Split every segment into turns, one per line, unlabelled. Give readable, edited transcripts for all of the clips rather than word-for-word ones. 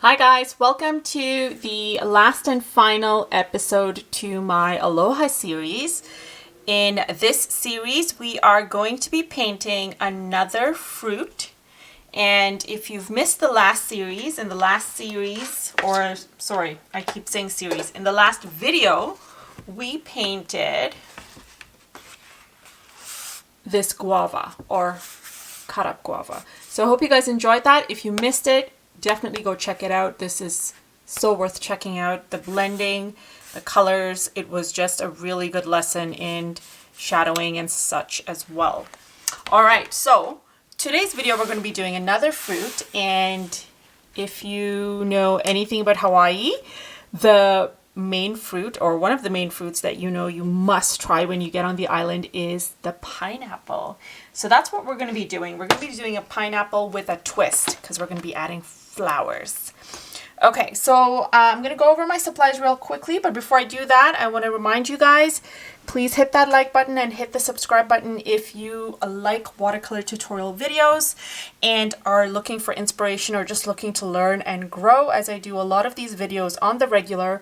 Hi guys, welcome to the last and final episode to my Aloha series. In this series, we are going to be painting another fruit. And if you've missed the last series, in the last video, we painted this guava or cut up guava. So I hope you guys enjoyed that. If you missed it, definitely go check it out. This is so worth checking out. The blending, the colors, it was just a really good lesson in shadowing and such as well. All right, so today's video we're going to be doing another fruit, and if you know anything about Hawaii, the main fruit, or one of the main fruits that you know you must try when you get on the island, is the pineapple. So that's what we're going to be doing. We're going to be doing a pineapple with a twist because we're going to be adding flowers. Okay, so I'm going to go over my supplies real quickly, but before I do that, I want to remind you guys, please hit that like button and hit the subscribe button if you like watercolor tutorial videos and are looking for inspiration or just looking to learn and grow, as I do a lot of these videos on the regular.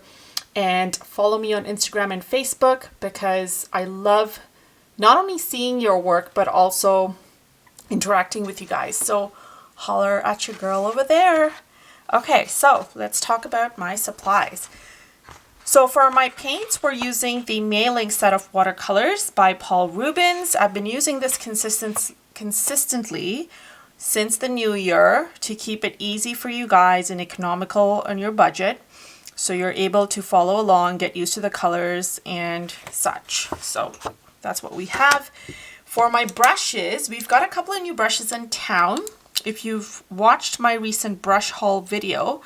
And follow me on Instagram and Facebook because I love not only seeing your work but also interacting with you guys. So holler at your girl over there. Okay, so let's talk about my supplies. So for my paints, we're using the Mei Liang set of watercolors by Paul Rubens. I've been using this consistently since the new year to keep it easy for you guys and economical on your budget. So you're able to follow along, get used to the colors and such. So that's what we have. For my brushes, we've got a couple of new brushes in town. If you've watched my recent brush haul video,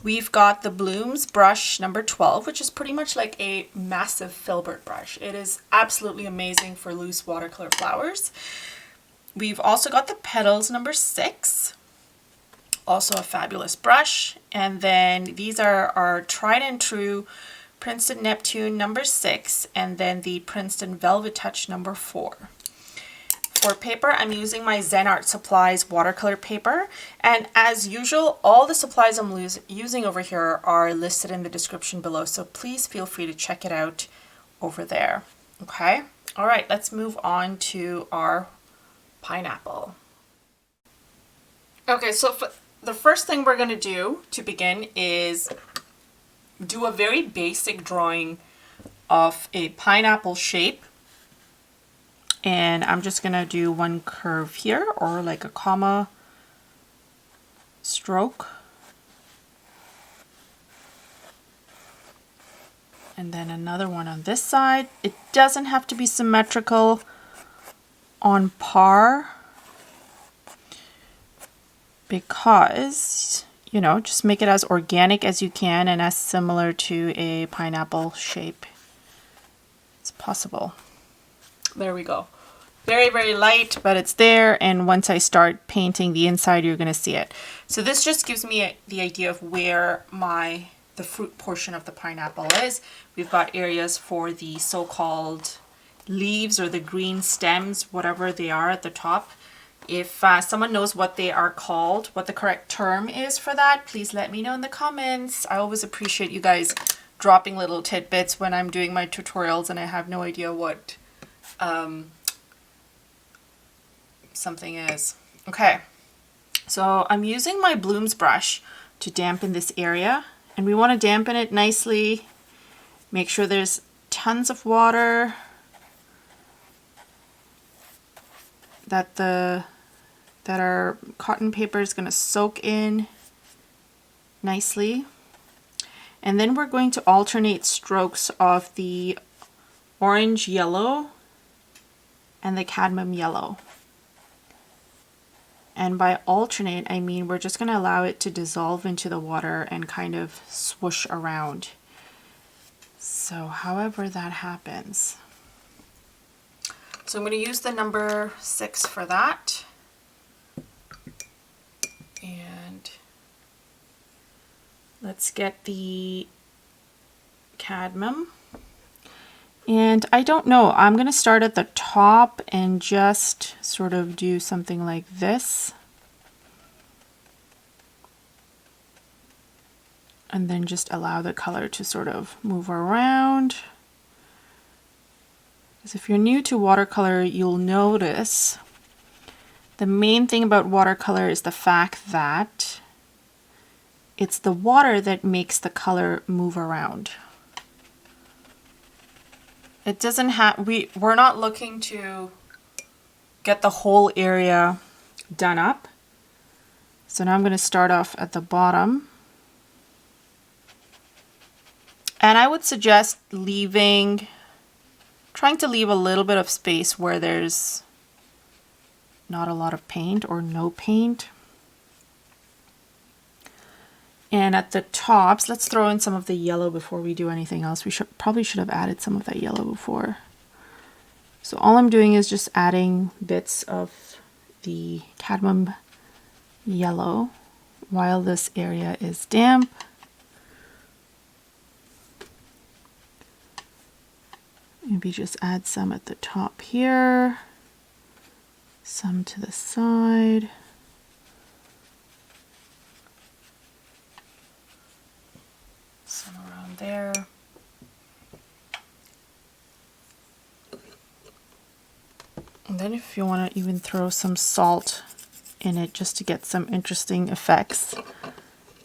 we've got the Blooms brush number 12, which is pretty much like a massive filbert brush. It is absolutely amazing for loose watercolor flowers. We've also got the Petals number 6. Also a fabulous brush. And then these are our tried and true Princeton Neptune number 6, and then the Princeton Velvetouch number 4. For paper, I'm using my Zen Art Supplies watercolor paper, and as usual, all the supplies I'm using over here are listed in the description below, so please feel free to check it out over there. Okay, all right, let's move on to our pineapple. Okay, so for the first thing we're going to do to begin is do a very basic drawing of a pineapple shape. And I'm just going to do one curve here, or like a comma stroke. And then another one on this side. It doesn't have to be symmetrical on par, because, you know, just make it as organic as you can and as similar to a pineapple shape as possible. There we go. Very, very light, but it's there, and once I start painting the inside, you're going to see it. So this just gives me the idea of where the fruit portion of the pineapple is. We've got areas for the so-called leaves or the green stems, whatever they are at the top. If someone knows what they are called, what the correct term is for that, please let me know in the comments. I always appreciate you guys dropping little tidbits when I'm doing my tutorials and I have no idea what something is. Okay, so I'm using my Blooms brush to dampen this area, and we want to dampen it nicely. Make sure there's tons of water, that our cotton paper is going to soak in nicely. And then we're going to alternate strokes of the orange yellow and the cadmium yellow. And by alternate, I mean we're just going to allow it to dissolve into the water and kind of swoosh around. So however that happens. So I'm going to use the number 6 for that. And let's get the cadmium. And I don't know, I'm going to start at the top and just sort of do something like this. And then just allow the color to sort of move around. Because if you're new to watercolor, you'll notice the main thing about watercolor is the fact that it's the water that makes the color move around. It doesn't have, we're not looking to get the whole area done up. So now I'm going to start off at the bottom. And I would suggest trying to leave a little bit of space where there's not a lot of paint or no paint. And at the tops, let's throw in some of the yellow before we do anything else. We probably should have added some of that yellow before. So all I'm doing is just adding bits of the cadmium yellow while this area is damp. Maybe just add some at the top here, some to the side. Some around there. And then if you want to even throw some salt in it just to get some interesting effects,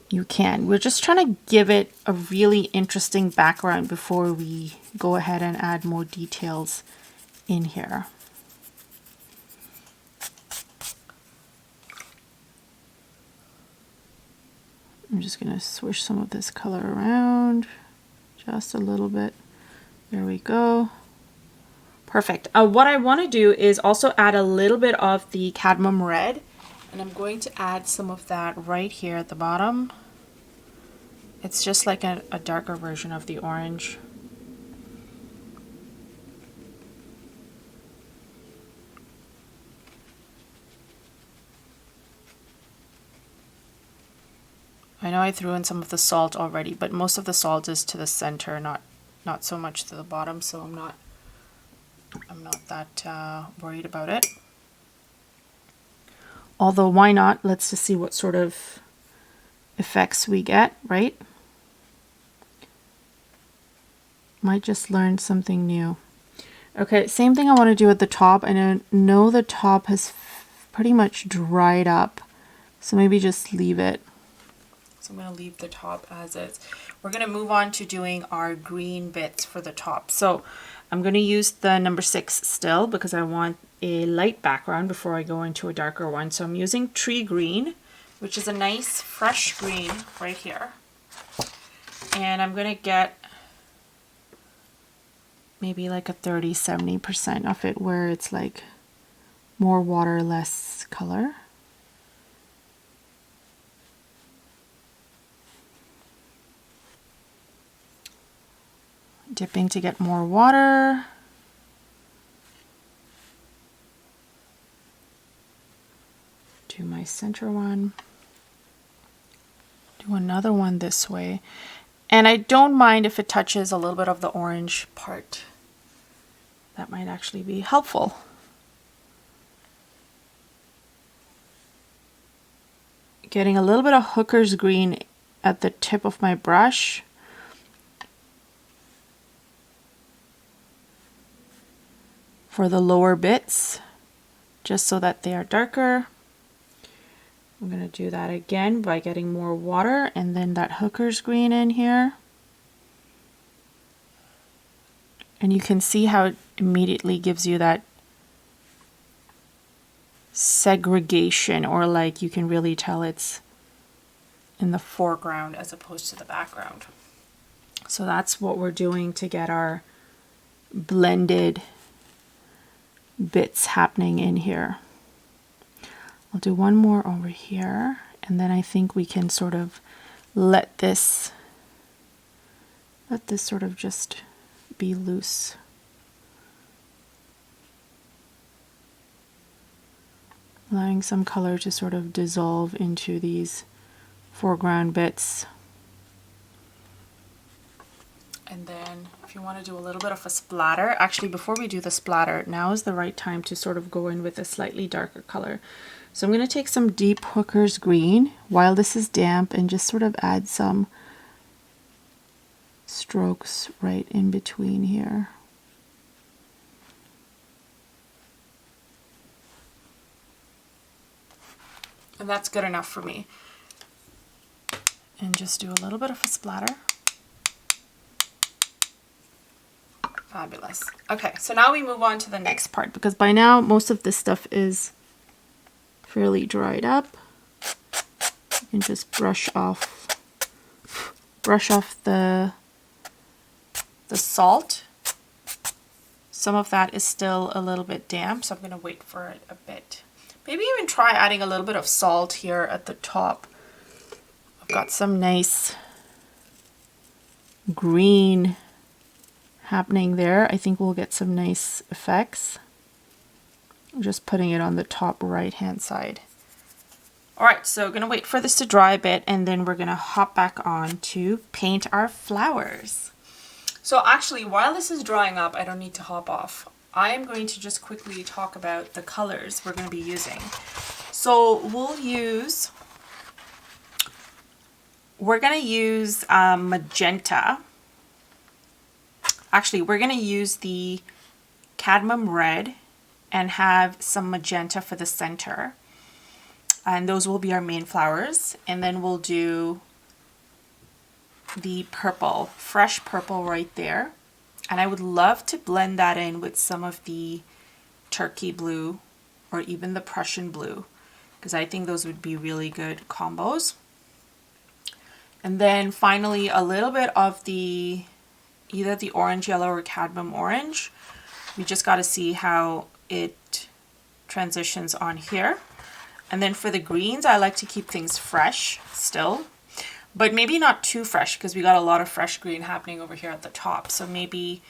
you can. We're just trying to give it a really interesting background before we go ahead and add more details in here. I'm just going to swish some of this color around just a little bit. There we go. Perfect. What I want to do is also add a little bit of the cadmium red, and I'm going to add some of that right here at the bottom. It's just like a darker version of the orange. I know I threw in some of the salt already, but most of the salt is to the center, not so much to the bottom, so I'm not that worried about it. Although, why not? Let's just see what sort of effects we get, right? Might just learn something new. Okay, same thing I want to do at the top. I know the top has pretty much dried up, so maybe just leave it. So I'm going to leave the top as is. We're going to move on to doing our green bits for the top. So I'm going to use the number 6 still because I want a light background before I go into a darker one. So I'm using Tree Green, which is a nice fresh green right here. And I'm going to get maybe like a 30-70% of it where it's like more water, less color. Dipping to get more water. Do my center one. Do another one this way. And I don't mind if it touches a little bit of the orange part. That might actually be helpful. Getting a little bit of hooker's green at the tip of my brush. For the lower bits, just so that they are darker. I'm going to do that again by getting more water and then that hooker's green in here. And you can see how it immediately gives you that segregation, or like you can really tell it's in the foreground as opposed to the background. So that's what we're doing to get our blended bits happening in here. I'll do one more over here, and then I think we can sort of let this sort of just be loose. Allowing some color to sort of dissolve into these foreground bits. And then if you want to do a little bit of a splatter, actually before we do the splatter, now is the right time to sort of go in with a slightly darker color. So I'm going to take some deep hooker's green while this is damp and just sort of add some strokes right in between here. And that's good enough for me. And just do a little bit of a splatter. Fabulous. Okay, so now we move on to the next part, because by now most of this stuff is fairly dried up. You can just brush off the salt. Some of that is still a little bit damp, so I'm going to wait for it a bit. Maybe even try adding a little bit of salt here at the top. I've got some nice green happening there. I think we'll get some nice effects. I'm just putting it on the top right hand side. All right, so we're gonna wait for this to dry a bit, and then we're gonna hop back on to paint our flowers. So actually, while this is drying up, I don't need to hop off. I am going to just quickly talk about the colors we're going to be using. So we're going to use magenta. Actually, we're going to use the cadmium red and have some magenta for the center. And those will be our main flowers. And then we'll do the purple, fresh purple right there. And I would love to blend that in with some of the turkey blue or even the Prussian blue, because I think those would be really good combos. And then finally a little bit of the either the orange yellow or cadmium orange. We just got to see how it transitions on here. And then for the greens, I like to keep things fresh still, but maybe not too fresh, because we got a lot of fresh green happening over here at the top. So maybe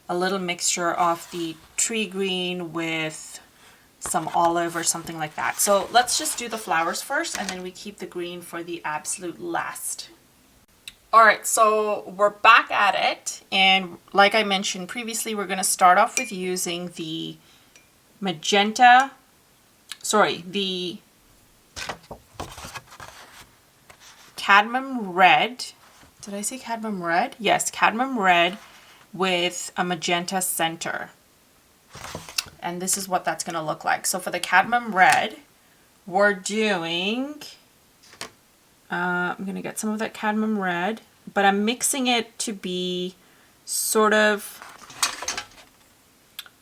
a little mixture of the tree green with some olive or something like that. So let's just do the flowers first, and then we keep the green for the absolute last. All right, so we're back at it. And like I mentioned previously, we're going to start off with using the magenta, the cadmium red. Did I say cadmium red? Yes, cadmium red with a magenta center. And this is what that's going to look like. So for the cadmium red, we're doing, I'm going to get some of that cadmium red, but I'm mixing it to be sort of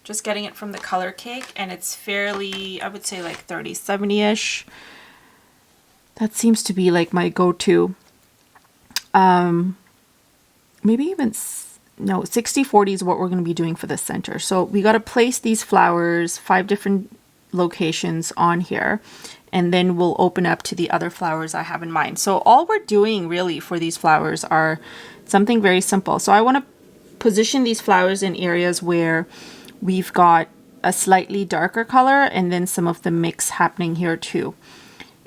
just getting it from the color cake, and it's fairly, I would say like 30-70-ish. That seems to be like my go-to. Maybe even, no, 60-40 is what we're going to be doing for the center. So we got to place these flowers 5 different locations on here, and then we'll open up to the other flowers I have in mind. So all we're doing really for these flowers are something very simple. So I want to position these flowers in areas where we've got a slightly darker color, and then some of the mix happening here too.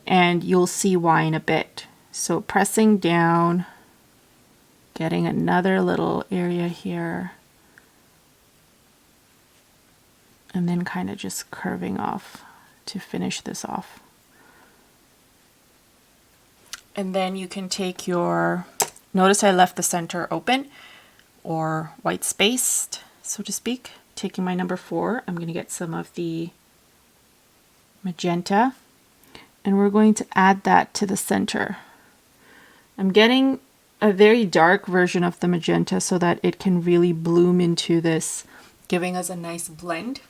And you'll see why in a bit. So pressing down, getting another little area here, and then kind of just curving off to finish this off. And then you can take your, notice I left the center open or white spaced, so to speak. Taking my number 4, I'm going to get some of the magenta, and we're going to add that to the center. I'm getting a very dark version of the magenta so that it can really bloom into this, giving us a nice blend.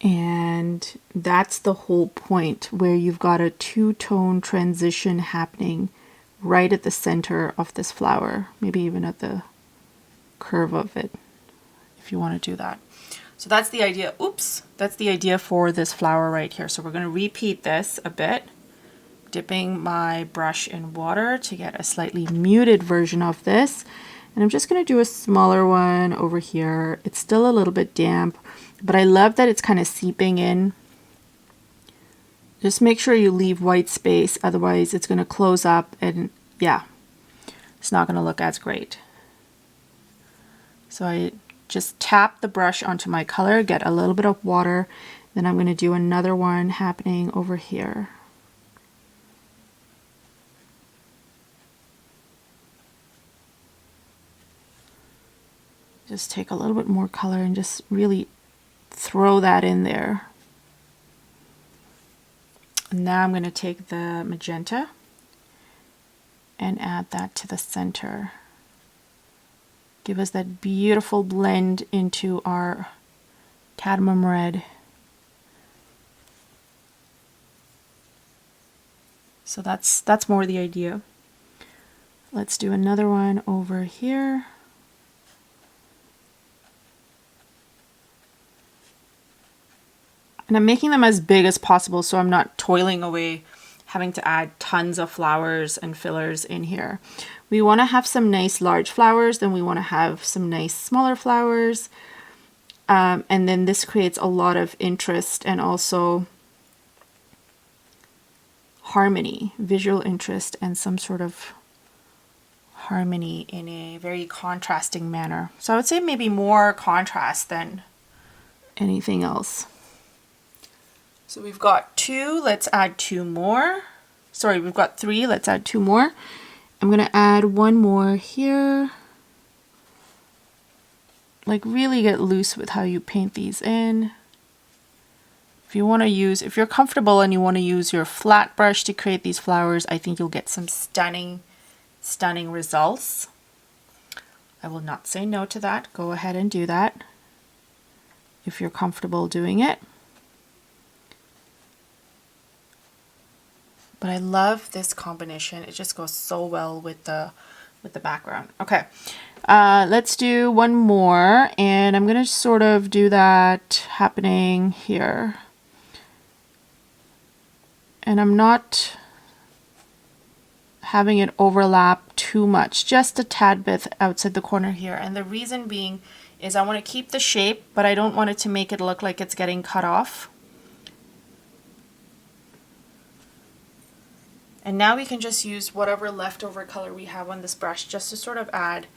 And that's the whole point, where you've got a 2-tone transition happening right at the center of this flower, maybe even at the curve of it, if you want to do that. So that's the idea. Oops, that's the idea for this flower right here. So we're going to repeat this a bit, dipping my brush in water to get a slightly muted version of this. And I'm just going to do a smaller one over here. It's still a little bit damp, but I love that it's kind of seeping in. Just make sure you leave white space, otherwise it's going to close up and yeah, it's not going to look as great. So I just tap the brush onto my color, get a little bit of water, then I'm going to do another one happening over here. just take a little bit more color and just really throw that in there. And now I'm going to take the magenta and add that to the center. Give us that beautiful blend into our cadmium red. So that's more the idea. Let's do another one over here. And I'm making them as big as possible so I'm not toiling away having to add tons of flowers and fillers in here. We want to have some nice large flowers, then we want to have some nice smaller flowers. And then this creates a lot of interest and also harmony, visual interest, and some sort of harmony in a very contrasting manner. So I would say maybe more contrast than anything else. So we've got 2, let's add 2 more. Sorry, we've got 3, let's add 2 more. I'm going to add 1 more here. Like really get loose with how you paint these in. If you want to use, if you're comfortable and you want to use your flat brush to create these flowers, I think you'll get some stunning, stunning results. I will not say no to that. Go ahead and do that if you're comfortable doing it. But I love this combination. It just goes so well with the background. Okay, let's do 1 more, and I'm gonna sort of do that happening here. And I'm not having it overlap too much, just a tad bit outside the corner here. And the reason being is I want to keep the shape, but I don't want it to make it look like it's getting cut off. And now we can just use whatever leftover color we have on this brush just to sort of add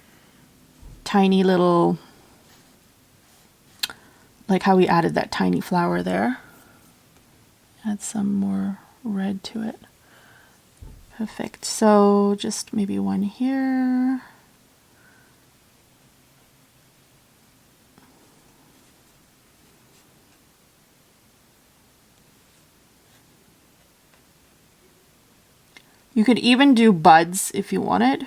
tiny little, like how we added that tiny flower there. Add some more red to it. Perfect. So just maybe 1 here. You could even do buds if you wanted.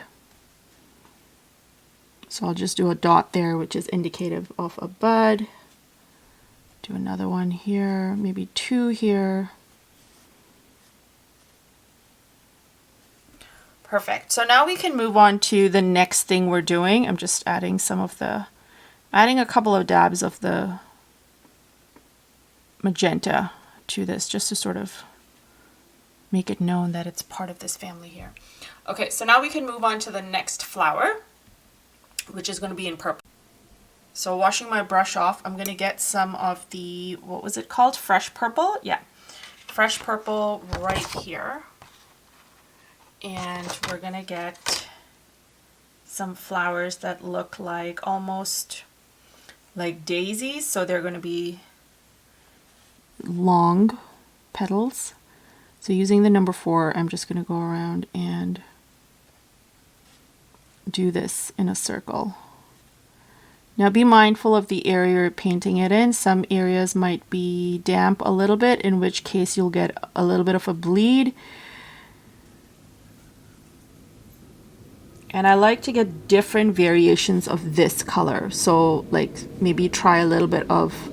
So I'll just do a dot there, which is indicative of a bud. Do another one here, maybe 2 here. Perfect. So now we can move on to the next thing we're doing. I'm just adding adding a couple of dabs of the magenta to this just to sort of make it known that it's part of this family here. Okay, so now we can move on to the next flower, which is going to be in purple. So washing my brush off, I'm going to get some of the, what was it called? Fresh purple? Yeah, fresh purple right here. And we're going to get some flowers that look like almost like daisies. So they're going to be long petals. So using the number 4, I'm just going to go around and do this in a circle. Now be mindful of the area you're painting it in. Some areas might be damp a little bit, in which case you'll get a little bit of a bleed. And I like to get different variations of this color. So like maybe try a little bit of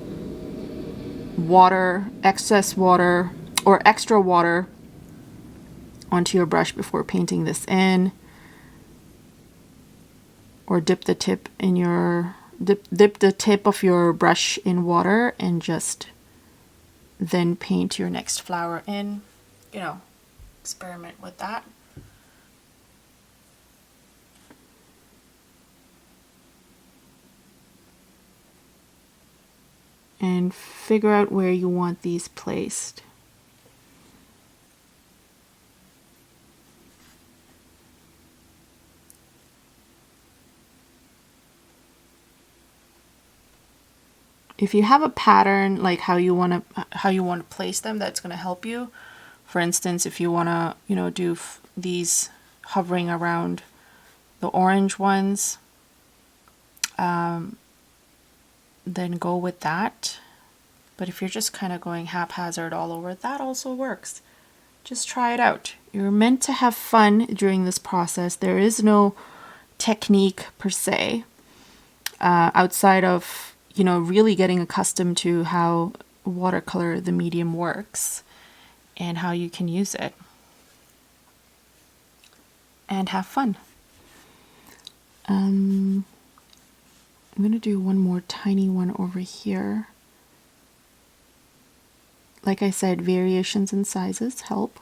water, excess water, or extra water onto your brush before painting this in. Or dip the tip in your dip the tip of your brush in water and just then paint your next flower in. You know, experiment with that. And figure out where you want these placed. If you have a pattern like how you want to place them, that's going to help you. For instance, if you want to, you know, do these hovering around the orange ones, then go with that. But if you're just kind of going haphazard all over, that also works. Just try it out. You're meant to have fun during this process. There is no technique per se, outside of, you know, really getting accustomed to how watercolor, the medium, works and how you can use it. And have fun. I'm going to do one more tiny one over here. Like I said, variations in sizes help.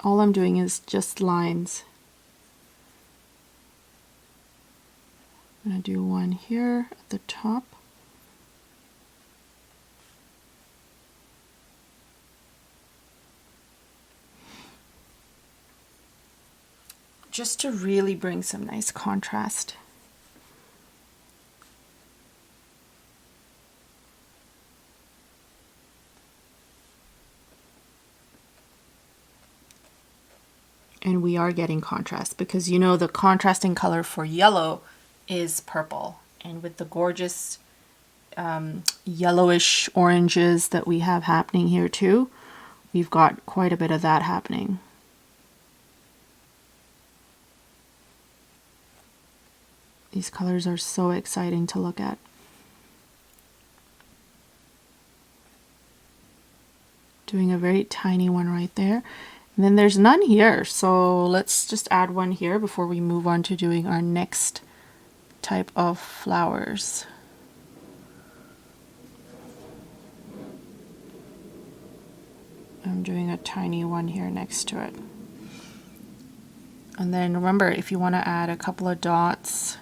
All I'm doing is just lines. I'm going to do one here at the top. Just to really bring some nice contrast. And we are getting contrast because, you know, the contrasting color for yellow is purple. And with the gorgeous yellowish oranges that we have happening here too, we've got quite a bit of that happening. These colors are so exciting to look at. Doing a very tiny one right there. And then there's none here, so let's just add one here before we move on to doing our next type of flowers. I'm doing a tiny one here next to it. And then remember, if you want to add a couple of dots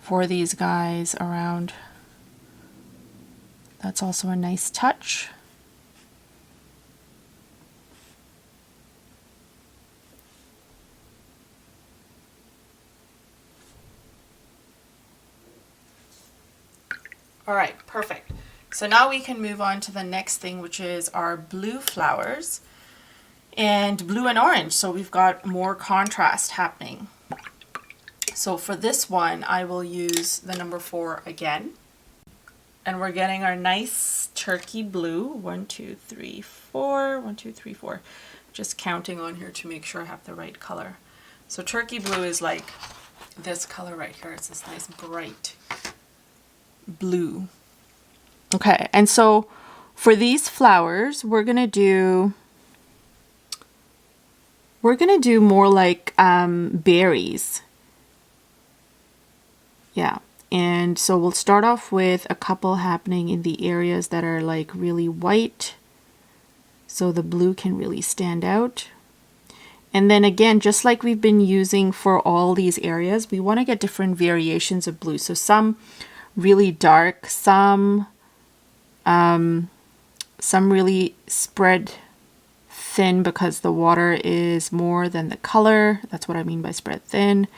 for these guys around, that's also a nice touch. All right, perfect. So now we can move on to the next thing, which is our blue flowers and blue and orange. So we've got more contrast happening. So for this one, I will use the number 4 again. And we're getting our nice turkey blue. 1, 2, 3, 4. 1, 2, 3, 4. Just counting on here to make sure I have the right color. So turkey blue is like this color right here. It's this nice bright blue. Okay, and so for these flowers, we're gonna do more like berries. Yeah, and so we'll start off with a couple happening in the areas that are like really white, so the blue can really stand out. And then again, just like we've been using for all these areas, we want to get different variations of blue. So some really dark, some really spread thin because the water is more than the color. That's what I mean by spread thin.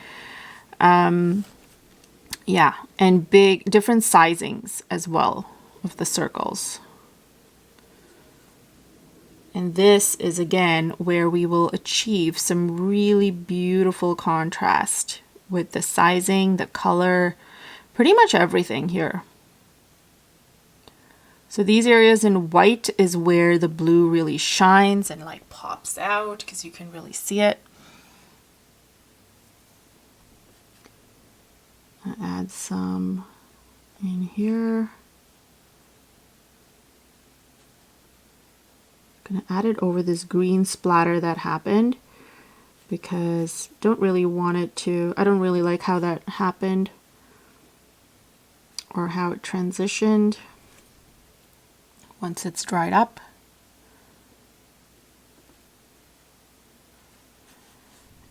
Yeah, and big, different sizings as well of the circles. And this is again where we will achieve some really beautiful contrast with the sizing, the color, pretty much everything here. So these areas in white is where the blue really shines and like pops out because you can really see it. I'll add some in here. I'm gonna add it over this green splatter that happened because I don't really want it to, I don't really like how that happened or how it transitioned. Once it's dried up.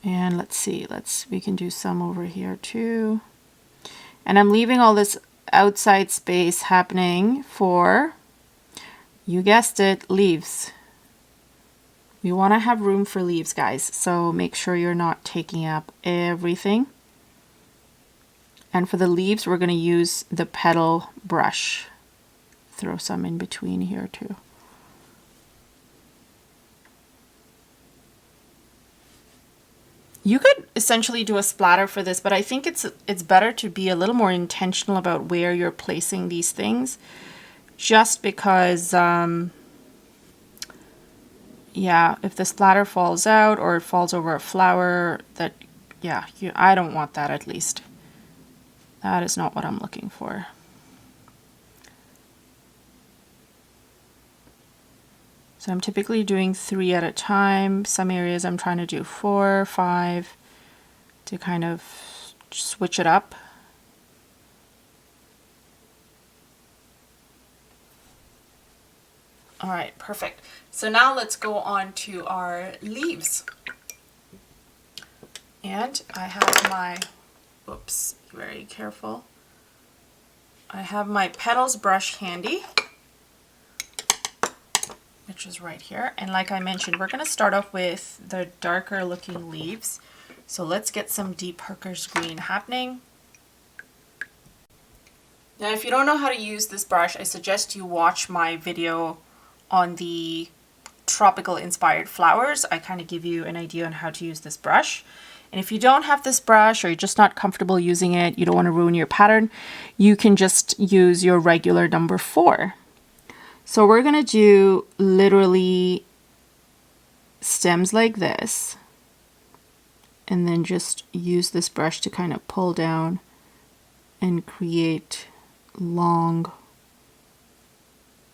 And let's see, we can do some over here too. And I'm leaving all this outside space happening for, you guessed it, leaves. We want to have room for leaves, guys, so make sure you're not taking up everything. And for the leaves, we're going to use the petal brush. Throw some in between here too. You could essentially do a splatter for this, but I think it's better to be a little more intentional about where you're placing these things, just because yeah, if the splatter falls out or it falls over a flower, that, yeah, I don't want that, at least. That is not what I'm looking for. So I'm typically doing 3 at a time. Some areas I'm trying to do 4, 5 to kind of switch it up. All right, perfect. So now let's go on to our leaves. And I have my, whoops, very careful. I have my PetalsBrush handy, which is right here. And like I mentioned, we're going to start off with the darker looking leaves. So let's get some deep Hooker's green happening. Now, if you don't know how to use this brush, I suggest you watch my video on the tropical inspired flowers. I kind of give you an idea on how to use this brush. And if you don't have this brush, or you're just not comfortable using it, you don't want to ruin your pattern, you can just use your regular number 4. So we're going to do literally stems like this, and then just use this brush to kind of pull down and create long,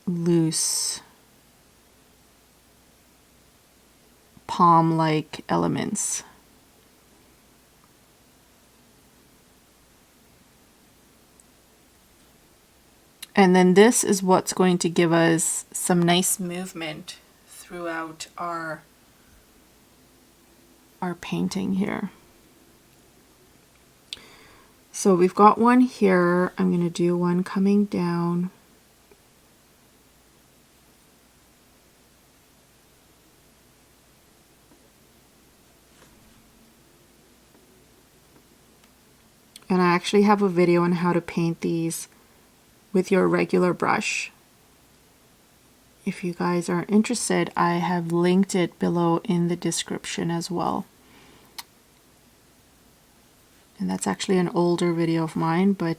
loose, palm-like elements. And then this is what's going to give us some nice movement throughout our painting here. So we've got one here. I'm going to do one coming down. And I actually have a video on how to paint these with your regular brush. If you guys are interested, I have linked it below in the description as well. And that's actually an older video of mine, but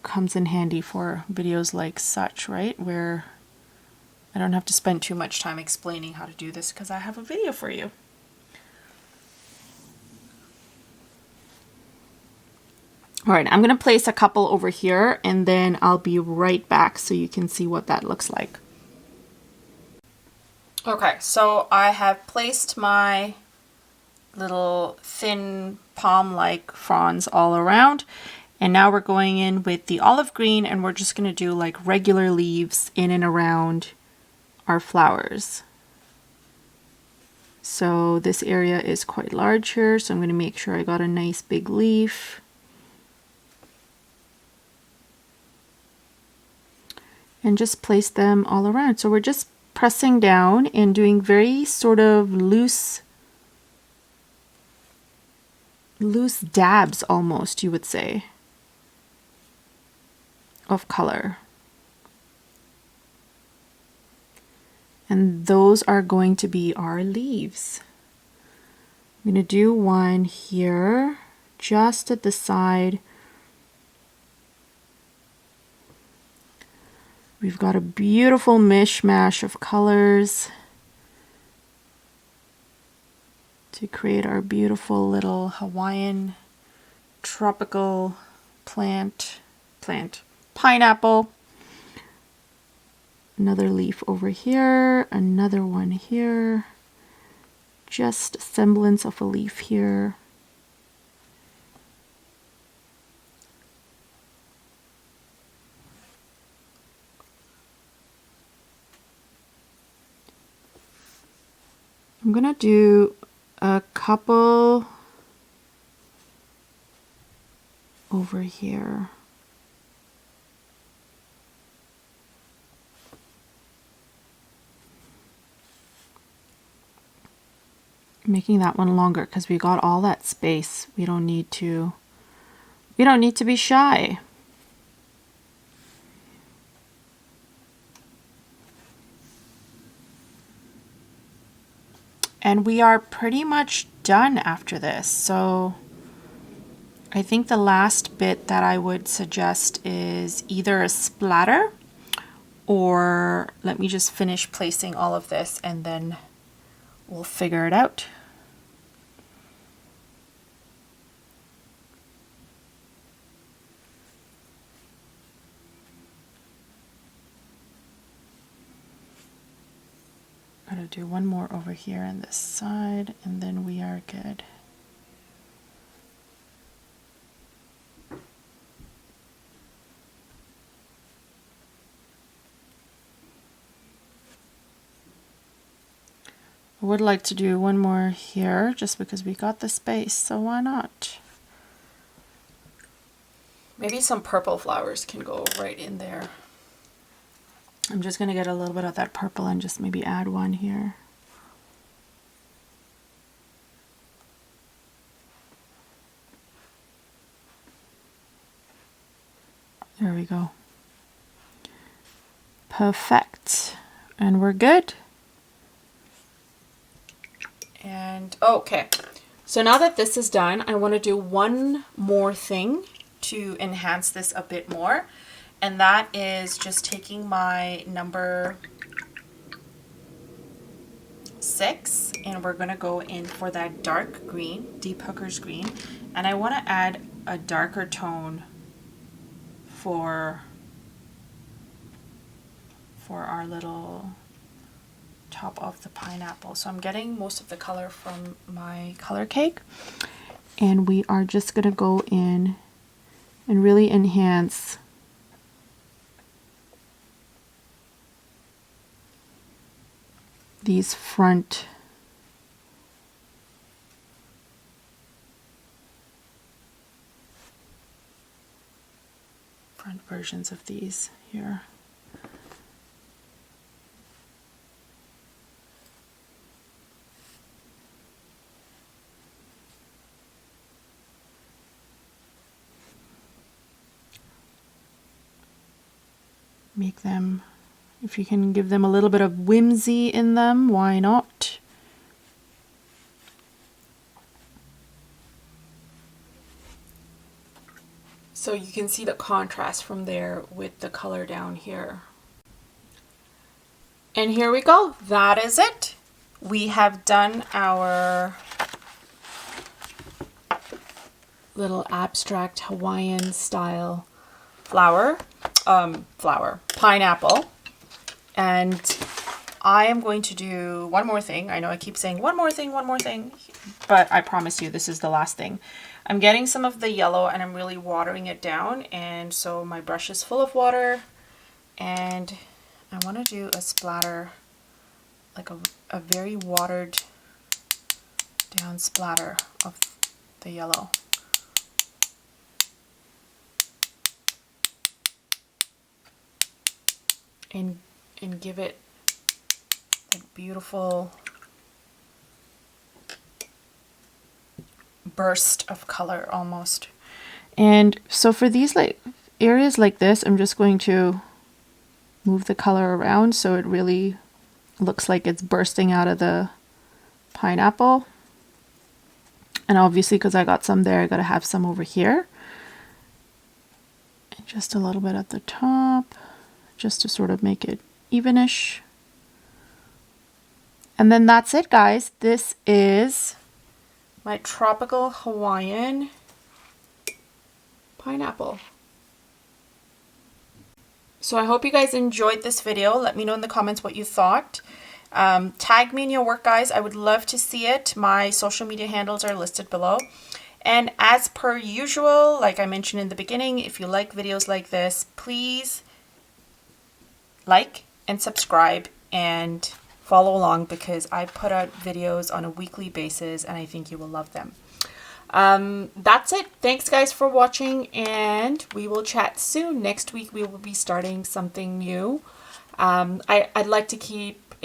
comes in handy for videos like such, right? Where I don't have to spend too much time explaining how to do this because I have a video for you. All right, I'm going to place a couple over here and then I'll be right back so you can see what that looks like. Okay, so I have placed my little thin palm-like fronds all around, and now we're going in with the olive green and we're just going to do like regular leaves in and around our flowers. So this area is quite large here, so I'm going to make sure I got a nice big leaf. And just place them all around. So we're just pressing down and doing very sort of loose dabs almost, you would say, of color. And those are going to be our leaves. I'm going to do one here just at the side. We've got a beautiful mishmash of colors to create our beautiful little Hawaiian tropical pineapple. Another leaf over here, another one here, just a semblance of a leaf here. I'm gonna do a couple over here. making that one longer because we got all that space. We don't need to be shy. And we are pretty much done after this. So I think the last bit that I would suggest is either a splatter, or let me just finish placing all of this and then we'll figure it out. I'm going to do one more over here on this side and then we are good. I would like to do one more here just because we got the space, so why not? Maybe some purple flowers can go right in there. I'm just going to get a little bit of that purple and just maybe add one here. There we go. Perfect. And we're good. And okay, so now that this is done, I want to do one more thing to enhance this a bit more. And that is just taking my number 6 and we're going to go in for that dark green, deep hooker's green. And I want to add a darker tone for our little top of the pineapple. So I'm getting most of the color from my color cake. And we are just going to go in and really enhance these front versions of these here. Make them, if you can give them a little bit of whimsy in them, why not? So you can see the contrast from there with the color down here. And here we go. That is it. We have done our little abstract Hawaiian style pineapple. And I am going to do one more thing. I know I keep saying one more thing, but I promise you this is the last thing. I'm getting some of the yellow and I'm really watering it down. And so my brush is full of water and I want to do a splatter, like a very watered down splatter of the yellow. And give it that beautiful burst of color almost. And so for these like areas like this, I'm just going to move the color around so it really looks like it's bursting out of the pineapple. And obviously because I got some there, I got to have some over here. And just a little bit at the top, just to sort of make it evenish. And then that's it, guys. This is my tropical Hawaiian pineapple. So I hope you guys enjoyed this video. Let me know in the comments what you thought. Tag me in your work, guys. I would love to see it. My social media handles are listed below. And as per usual, like I mentioned in the beginning, if you like videos like this, please like and subscribe and follow along because I put out videos on a weekly basis and I think you will love them. That's it. Thanks guys for watching and we will chat soon. Next week we will be starting something new. I'd like to keep